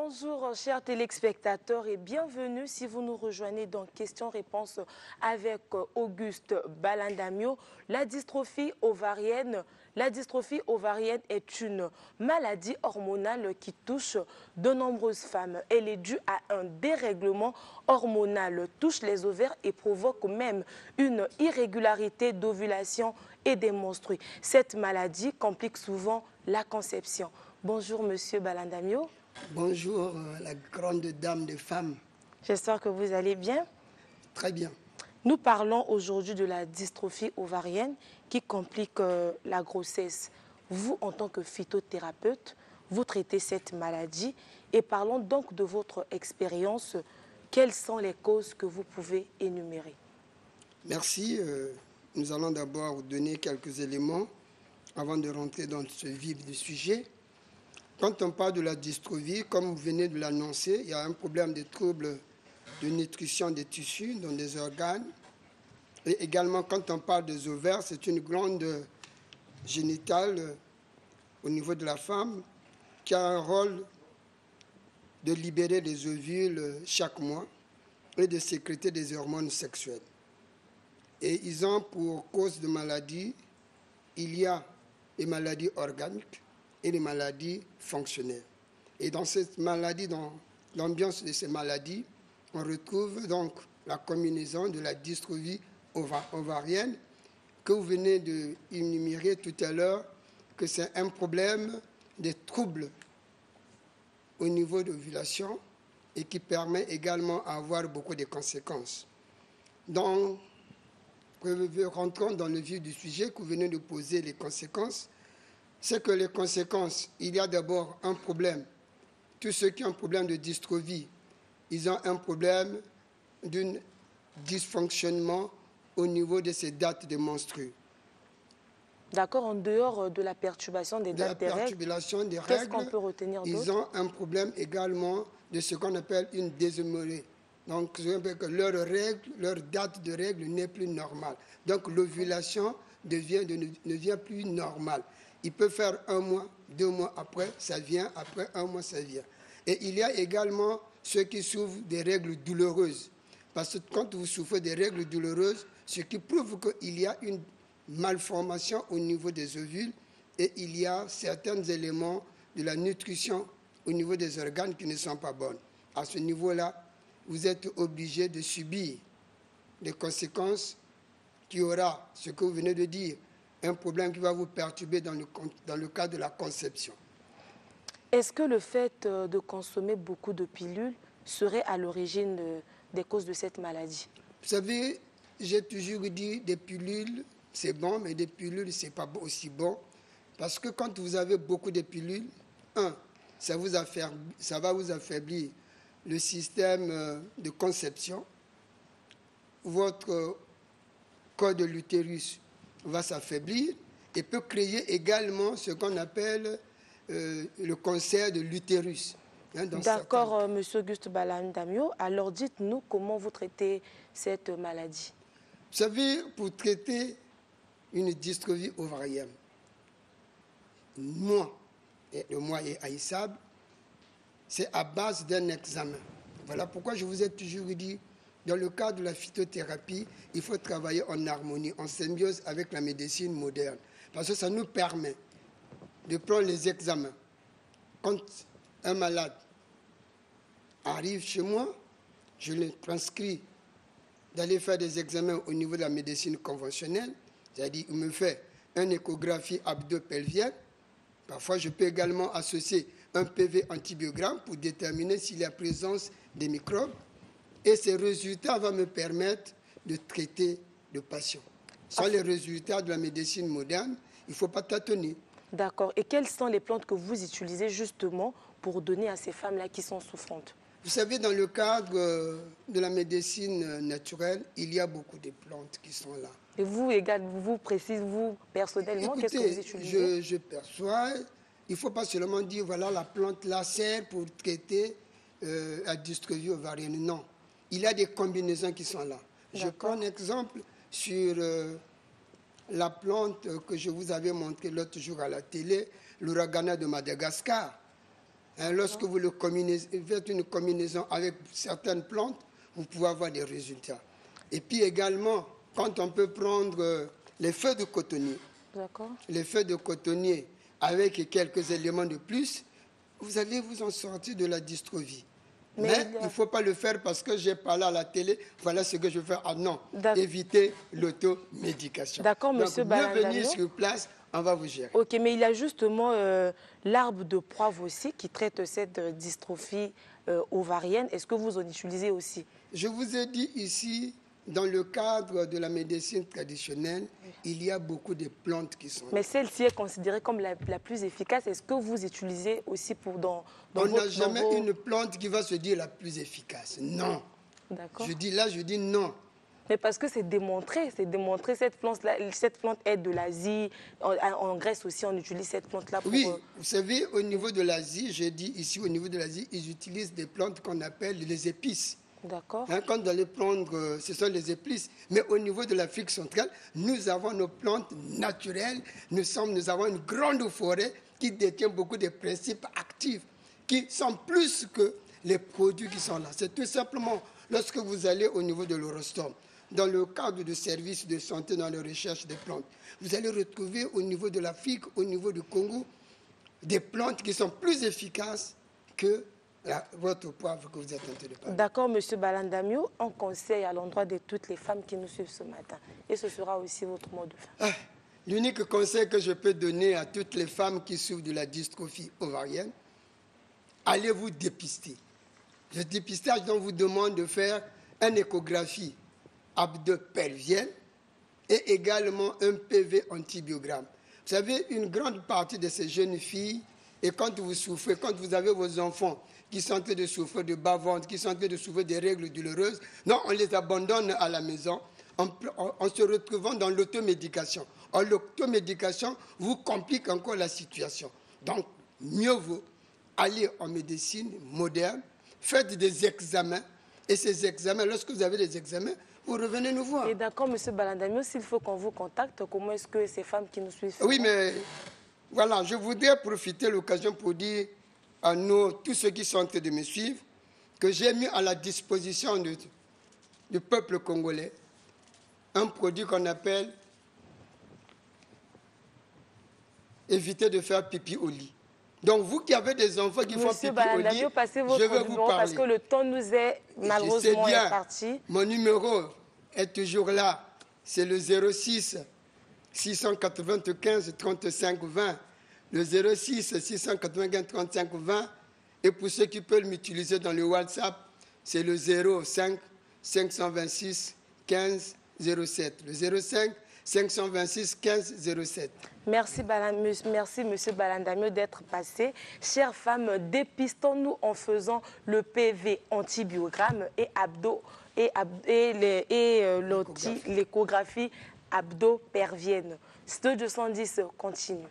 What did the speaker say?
Bonjour chers téléspectateurs et bienvenue si vous nous rejoignez dans Questions-Réponses avec Auguste Balandamio. La dystrophie ovarienne est une maladie hormonale qui touche de nombreuses femmes. Elle est due à un dérèglement hormonal, touche les ovaires et provoque même une irrégularité d'ovulation et des menstrues. Cette maladie complique souvent la conception. Bonjour Monsieur Balandamio. Bonjour, la grande dame des femmes. J'espère que vous allez bien. Très bien. Nous parlons aujourd'hui de la dystrophie ovarienne qui complique la grossesse. Vous, en tant que phytothérapeute, vous traitez cette maladie et parlons donc de votre expérience. Quelles sont les causes que vous pouvez énumérer? Merci. Nous allons d'abord vous donner quelques éléments avant de rentrer dans ce vif du sujet. Quand on parle de la dystrophie, comme vous venez de l'annoncer, il y a un problème de troubles de nutrition des tissus, dans des organes. Et également, quand on parle des ovaires, c'est une glande génitale au niveau de la femme qui a un rôle de libérer les ovules chaque mois et de sécréter des hormones sexuelles. Et ils ont pour cause de maladie, il y a les maladies organiques et les maladies fonctionnelles. Et dans cette maladie, dans l'ambiance de ces maladies, on retrouve donc la combinaison de la dystrophie ovarienne que vous venez d'énumérer tout à l'heure, que c'est un problème de troubles au niveau de l'ovulation et qui permet également d'avoir beaucoup de conséquences. Donc, rentrons dans le vif du sujet que vous venez de poser, les conséquences. C'est que les conséquences, il y a d'abord un problème. Tous ceux qui ont un problème de dystrophie, ils ont un problème d'un dysfonctionnement au niveau de ces dates de menstrues. D'accord, en dehors de la perturbation des dates des règles, qu'est-ce qu'on peut retenir d'autre? Ils ont un problème également de ce qu'on appelle une désomorée. Donc, que leur date de règle n'est plus normale. Donc, l'ovulation ne devient plus normale. Il peut faire 1 mois, 2 mois après, ça vient, après 1 mois, ça vient. Et il y a également ceux qui souffrent des règles douloureuses. Parce que quand vous souffrez des règles douloureuses, ce qui prouve qu'il y a une malformation au niveau des ovules et il y a certains éléments de la nutrition au niveau des organes qui ne sont pas bonnes. À ce niveau-là, vous êtes obligé de subir les conséquences qu'il y aura, ce que vous venez de dire, un problème qui va vous perturber dans le cadre de la conception. Est-ce que le fait de consommer beaucoup de pilules serait à l'origine des causes de cette maladie? Vous savez, j'ai toujours dit des pilules, c'est bon, mais des pilules, ce n'est pas aussi bon. Parce que quand vous avez beaucoup de pilules, ça va vous affaiblir le système de conception. Votre col de l'utérus va s'affaiblir et peut créer également ce qu'on appelle le cancer de l'utérus. D'accord, Monsieur Auguste Balandamio. Alors dites-nous comment vous traitez cette maladie. Vous savez, pour traiter une dystrophie ovarienne, le moi est haïssable, c'est à base d'un examen. Voilà pourquoi je vous ai toujours dit, dans le cadre de la phytothérapie, il faut travailler en harmonie, en symbiose avec la médecine moderne. Parce que ça nous permet de prendre les examens. Quand un malade arrive chez moi, je le transcris d'aller faire des examens au niveau de la médecine conventionnelle, c'est-à-dire il me fait une échographie abdo-pelvienne. Parfois, je peux également associer un PV antibiogramme pour déterminer s'il y a présence des microbes. Et ces résultats vont me permettre de traiter le patient. Sans les résultats de la médecine moderne, il ne faut pas tâtonner. D'accord. Et quelles sont les plantes que vous utilisez justement pour donner à ces femmes-là qui sont souffrantes? Vous savez, dans le cadre de la médecine naturelle, il y a beaucoup de plantes qui sont là. Et vous, vous personnellement, qu'est-ce que vous utilisez? Je perçois, il ne faut pas seulement dire, voilà, la plante là sert pour traiter la dystrophie ovarienne. Non. Il y a des combinaisons qui sont là. Je prends un exemple sur la plante que je vous avais montrée l'autre jour à la télé, l'ouragana de Madagascar. Hein, lorsque vous faites une combinaison avec certaines plantes, vous pouvez avoir des résultats. Et puis également, quand on peut prendre les feuilles de cotonnier, les feuilles de cotonnier avec quelques éléments de plus, vous allez vous en sortir de la dystrophie. Mais il ne faut pas le faire parce que j'ai parlé à la télé, voilà ce que je veux faire. Ah non, éviter l'automédication. D'accord, monsieur Balandamio. Mieux venir sur place, on va vous gérer. Ok, mais il y a justement l'arbre de poivre aussi qui traite cette dystrophie ovarienne. Est-ce que vous en utilisez aussi? Je vous ai dit ici, dans le cadre de la médecine traditionnelle, il y a beaucoup de plantes qui sont... Mais celle-ci est considérée comme la plus efficace. Est-ce que vous utilisez aussi dans On n'a jamais une plante qui va se dire la plus efficace. Non. D'accord. Je dis non. Mais parce que c'est démontré, cette plante est de l'Asie. En Grèce aussi, on utilise cette plante-là pour... Oui, vous savez, au niveau de l'Asie, j'ai dit ici, au niveau de l'Asie, ils utilisent des plantes qu'on appelle les épices. D'accord. Hein, quand vous allez prendre, ce sont les épices. Mais au niveau de l'Afrique centrale, nous avons nos plantes naturelles. Nous avons une grande forêt qui détient beaucoup de principes actifs, qui sont plus que les produits qui sont là. C'est tout simplement, lorsque vous allez au niveau de l'Eurostorm, dans le cadre de services de santé dans la recherche des plantes, vous allez retrouver au niveau de l'Afrique, au niveau du Congo, des plantes qui sont plus efficaces que votre poivre que vous êtes en train de parler. D'accord, M. Balandamio, un conseil à l'endroit de toutes les femmes qui nous suivent ce matin. Et ce sera aussi votre mot de fin. L'unique conseil que je peux donner à toutes les femmes qui souffrent de la dystrophie ovarienne, allez vous dépister. Le dépistage dont vous demande de faire une échographie abdo-pelvienne et également un PV antibiogramme. Vous savez, une grande partie de ces jeunes filles, et quand vous souffrez, quand vous avez vos enfants qui sont en train de souffrir de bas-ventre, qui sont en train de souffrir des règles douloureuses, non, on les abandonne à la maison en se retrouvant dans l'automédication. Or, l'automédication vous complique encore la situation. Donc, mieux vaut aller en médecine moderne, faites des examens, et ces examens, lorsque vous avez des examens, vous revenez nous voir. Et d'accord, M. Balandamio, s'il faut qu'on vous contacte, comment est-ce que ces femmes qui nous suivent... Oui, mais voilà, je voudrais profiter de l'occasion pour dire à tous ceux qui sont en train de me suivre que j'ai mis à la disposition du peuple congolais un produit qu'on appelle éviter de faire pipi au lit. Donc, vous qui avez des enfants qui font pipi au lit, je vais vous parler. Parce que le temps nous est malheureusement parti. Mon numéro est toujours là. C'est le 06 695 35 20. Le 06 695 35 20. Et pour ceux qui peuvent m'utiliser dans le WhatsApp, c'est le 05 526 15 07. Le 05 526 15 07. Merci, M. Balandamio, d'être passé. Chères femmes, dépistons-nous en faisant le PV antibiogramme et l'échographie abdo-pelvienne. Studio 210 continue.